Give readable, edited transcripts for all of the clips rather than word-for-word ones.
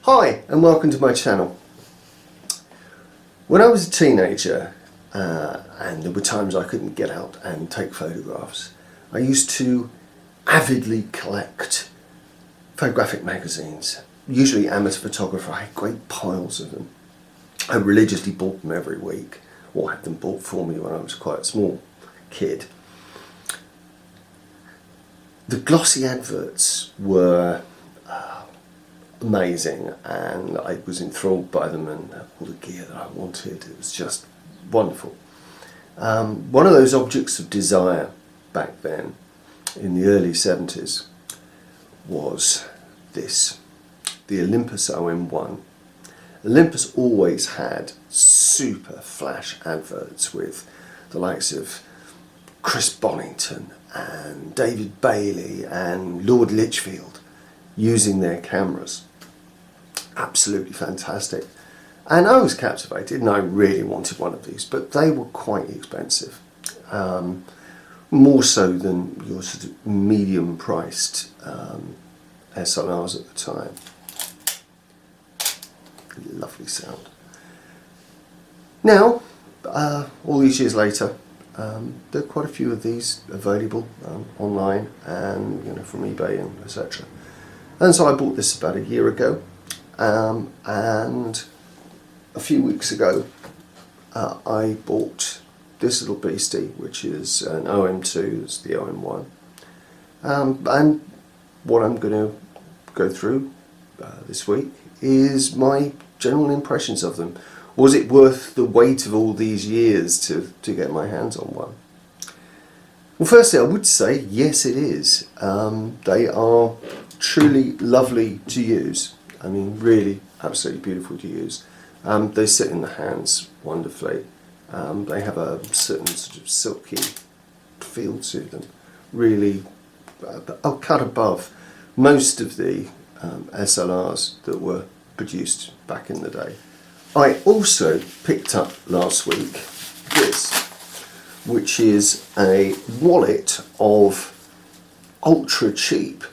Hi and welcome to my channel. When I was a teenager and there were times I couldn't get out and take photographs, I used to avidly collect photographic magazines, usually amateur photographer. I had great piles of them. I religiously bought them every week, or had them bought for me when I was quite a small kid. The glossy adverts were amazing, and I was enthralled by them and all the gear that I wanted. It was just wonderful. One of those objects of desire back then in the early 70s was this, the Olympus OM1. Olympus always had super flash adverts with the likes of Chris Bonington and David Bailey and Lord Lichfield using their cameras. Absolutely fantastic, and I was captivated and I really wanted one of these, but they were quite expensive, more so than your sort of medium priced SLRs at the time. Lovely sound. Now all these years later, there are quite a few of these available online and from eBay and etc. And so I bought this about a year ago. And a few weeks ago I bought this little beastie, which is an OM2, it's the OM1, and what I'm going to go through this week is my general impressions of them. Was it worth the wait of all these years to get my hands on one? Well, firstly I would say yes, it is. They are truly lovely to use. I mean, really absolutely beautiful to use. They sit in the hands wonderfully. They have a certain sort of silky feel to them, really cut above most of the SLRs that were produced back in the day. I also picked up last week this, which is a wallet of ultra cheap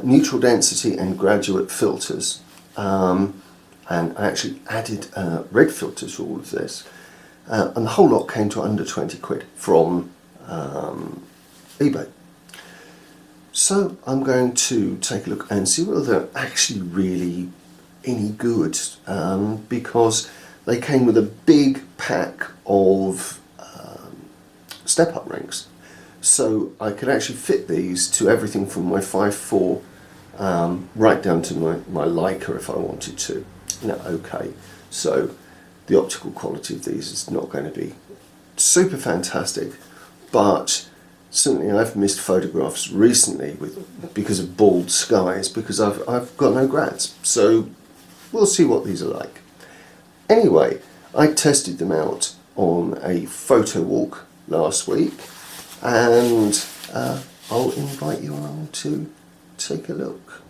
neutral density and graduate filters, and I actually added red filters to all of this, and the whole lot came to under 20 quid from eBay. So I'm going to take a look and see whether they're actually really any good, because they came with a big pack of step-up rings. So I could actually fit these to everything from my 5.4 right down to my Leica if I wanted to. Okay, so the optical quality of these is not going to be super fantastic, but certainly I've missed photographs recently because of bald skies, because I've got no grads. So we'll see what these are like. Anyway, I tested them out on a photo walk last week, and I'll invite you along to take a look.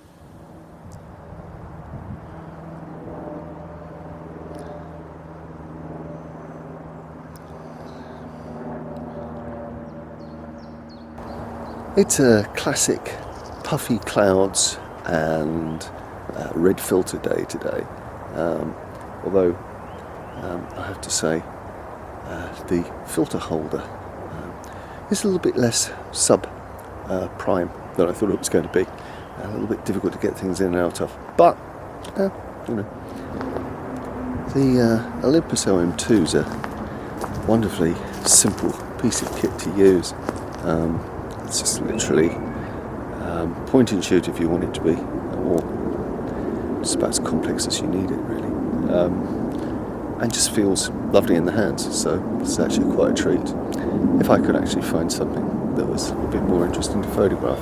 It's a classic puffy clouds and red filter day today, although I have to say the filter holder is a little bit less sub-prime than I thought it was going to be. A little bit difficult to get things in and out of, but the Olympus OM2 is a wonderfully simple piece of kit to use. It's just literally point and shoot if you want it to be, or just about as complex as you need it really, and just feels lovely in the hands, so it's actually quite a treat. If I could actually find something that was a bit more interesting to photograph.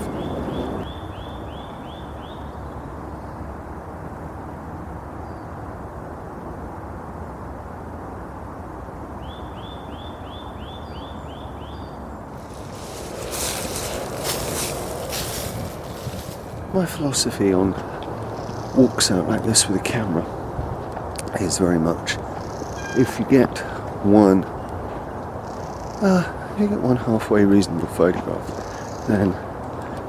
My philosophy on walks out like this with a camera is very much, if you get one halfway reasonable photograph, then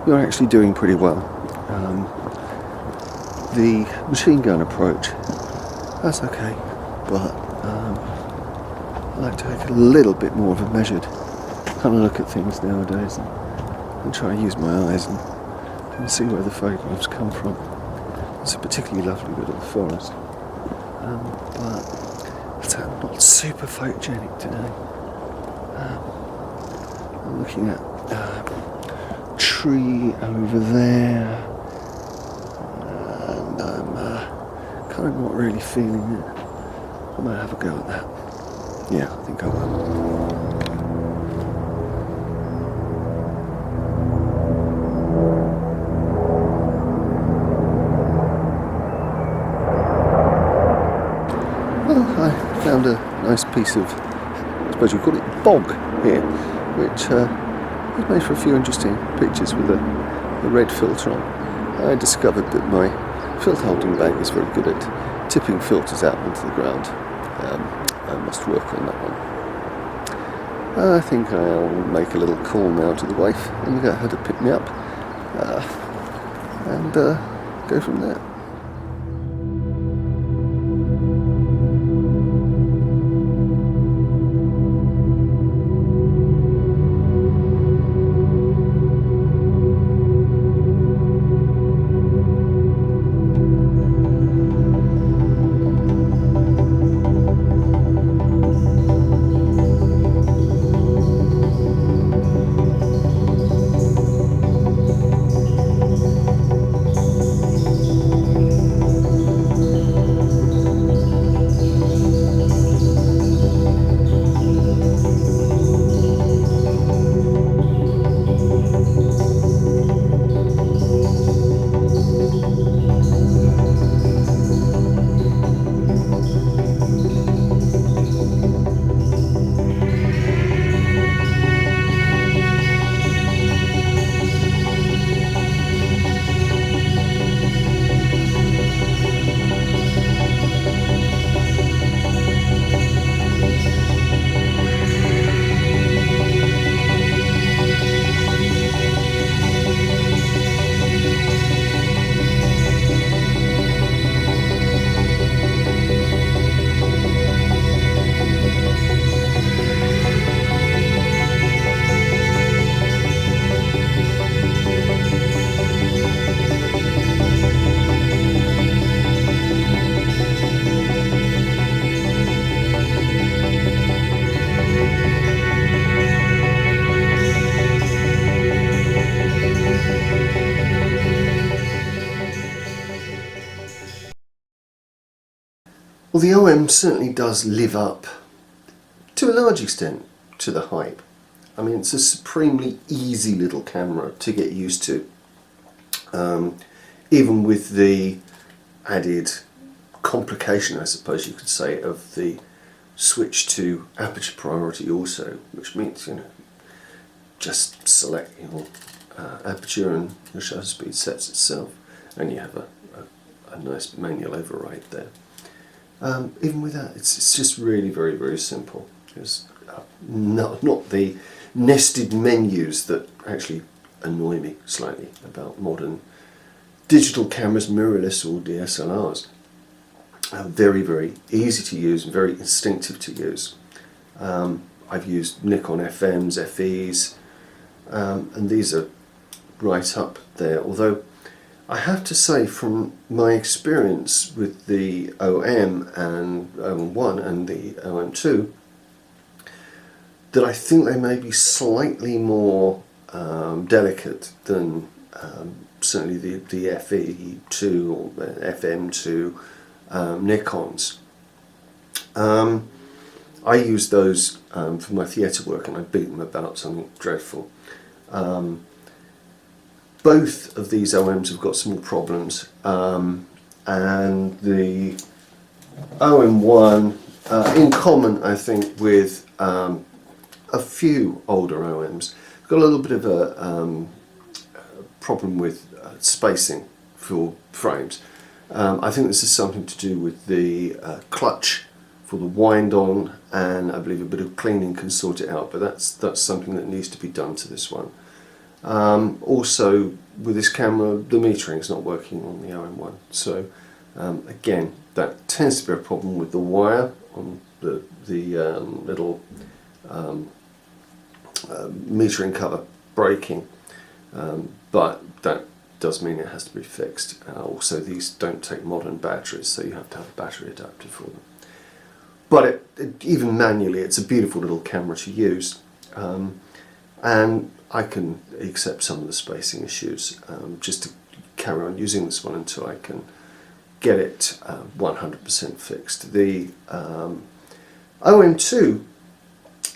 you're actually doing pretty well. the machine gun approach, that's okay, but I like to take a little bit more of a measured kind of look at things nowadays, and try to use my eyes and see where the photographs come from. It's a particularly lovely bit of the forest, but I'm not super photogenic today. I'm looking at a tree over there, and I'm kind of not really feeling it. I might have a go at that. Yeah, I think I will. I found a nice piece of, I suppose you call it bog here, which is made for a few interesting pictures with a red filter on. I discovered that my filter holding bag is very good at tipping filters out onto the ground. I must work on that one. I think I'll make a little call now to the wife and get her to pick me up and go from there. Well, the OM certainly does live up, to a large extent, to the hype. I mean, it's a supremely easy little camera to get used to, even with the added complication, I suppose you could say, of the switch to aperture priority also, which means, you know, just select your aperture and the shutter speed sets itself, and you have a nice manual override there. Even with that, it's just really very, very simple. There's not the nested menus that actually annoy me slightly about modern digital cameras, mirrorless or DSLRs. Very, very easy to use and very instinctive to use. I've used Nikon FMs, FEs, and these are right up there, although I have to say, from my experience with the OM and OM1 and the OM2, that I think they may be slightly more delicate than certainly the FE2 or FM2 Nikons. I use those for my theatre work, and I beat them about something dreadful. Both of these OMs have got small problems, and the OM1, in common I think with a few older OMs, got a little bit of a problem with spacing for frames. I think this is something to do with the clutch for the wind on, and I believe a bit of cleaning can sort it out, but that's something that needs to be done to this one. Also, with this camera, the metering is not working on the OM1. So again, that tends to be a problem with the wire on the little metering cover breaking, but that does mean it has to be fixed. Also, these don't take modern batteries, so you have to have a battery adapter for them. But even manually, it's a beautiful little camera to use, and I can accept some of the spacing issues just to carry on using this one until I can get it 100% fixed. The OM2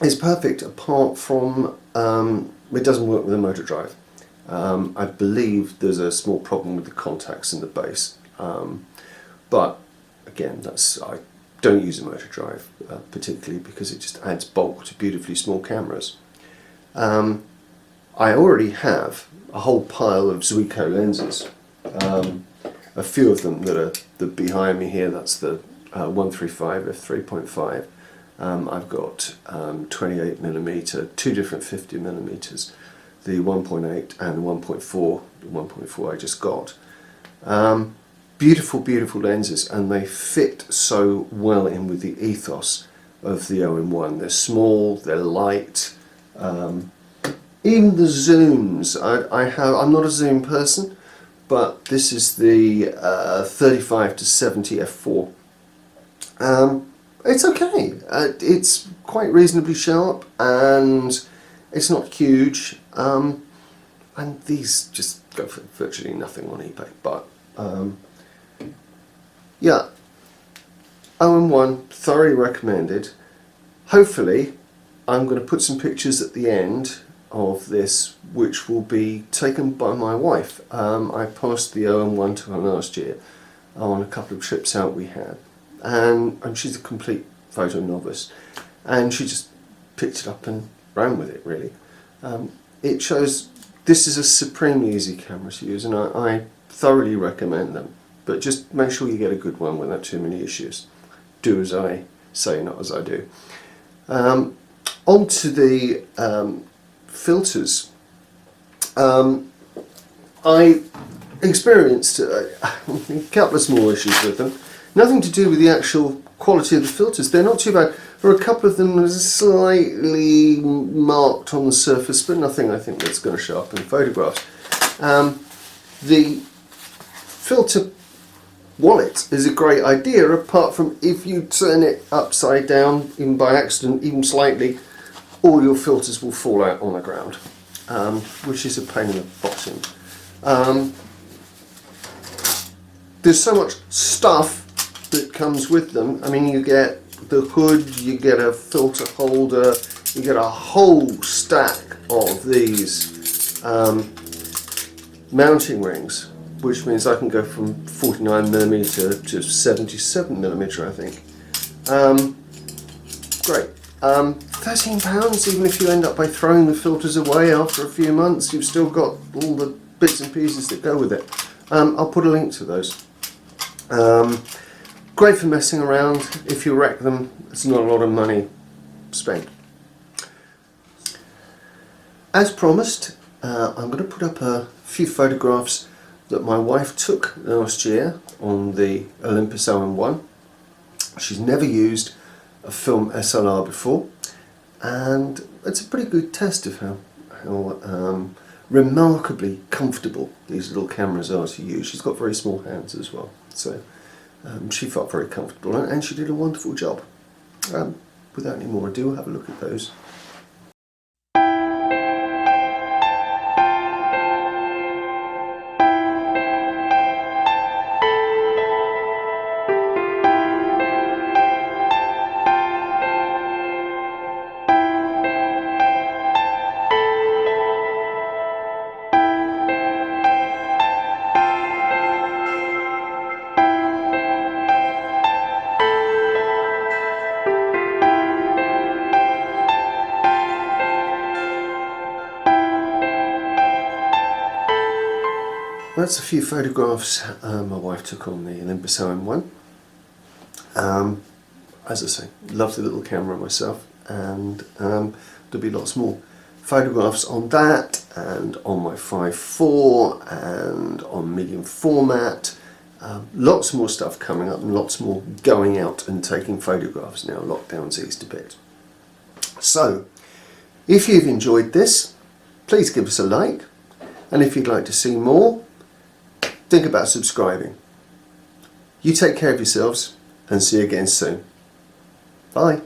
is perfect apart from it doesn't work with a motor drive. I believe there's a small problem with the contacts in the base, but again, I don't use a motor drive particularly because it just adds bulk to beautifully small cameras. I already have a whole pile of Zuico lenses, a few of them that are behind me here. That's the 135 f3.5. I've got 28mm, two different 50mm, the 1.8 and the 1.4. The 1.4 I just got. Beautiful, beautiful lenses, and they fit so well in with the ethos of the OM1. They're small, they're light. Even the zooms, I'm not a zoom person, but this is the 35 to 70 f4. It's okay. It's quite reasonably sharp, and it's not huge. And these just go for virtually nothing on eBay. But yeah, OM1 thoroughly recommended. Hopefully, I'm going to put some pictures at the end of this, which will be taken by my wife. I passed the OM1 to her last year on a couple of trips out we had, and she's a complete photo novice, and she just picked it up and ran with it, really. It shows this is a supremely easy camera to use, and I thoroughly recommend them, but just make sure you get a good one without too many issues. Do as I say, not as I do. On to the filters. I experienced a couple of small issues with them. Nothing to do with the actual quality of the filters. They're not too bad. There are a couple of them that are slightly marked on the surface, but nothing I think that's going to show up in photographs. The filter wallet is a great idea, apart from if you turn it upside down, even by accident, even slightly, all your filters will fall out on the ground, which is a pain in the bottom. There's so much stuff that comes with them. I mean, you get the hood, you get a filter holder, you get a whole stack of these mounting rings, which means I can go from 49mm to 77mm, I think. Great. £13, even if you end up by throwing the filters away after a few months, you've still got all the bits and pieces that go with it. I'll put a link to those. Great for messing around. If you wreck them, it's not a lot of money spent. As promised, I'm going to put up a few photographs that my wife took last year on the Olympus OM1. She's never used a film SLR before, and it's a pretty good test of how remarkably comfortable these little cameras are to use. She's got very small hands as well, so she felt very comfortable, and she did a wonderful job. Without any more ado, have a look at those. That's a few photographs my wife took on the Olympus OM1. As I say, love the little camera myself, and there'll be lots more photographs on that and on my 5.4 and on medium format. Lots more stuff coming up and lots more going out and taking photographs now. Lockdown's eased a bit. So, if you've enjoyed this, please give us a like, and if you'd like to see more, think about subscribing. You take care of yourselves and see you again soon. Bye.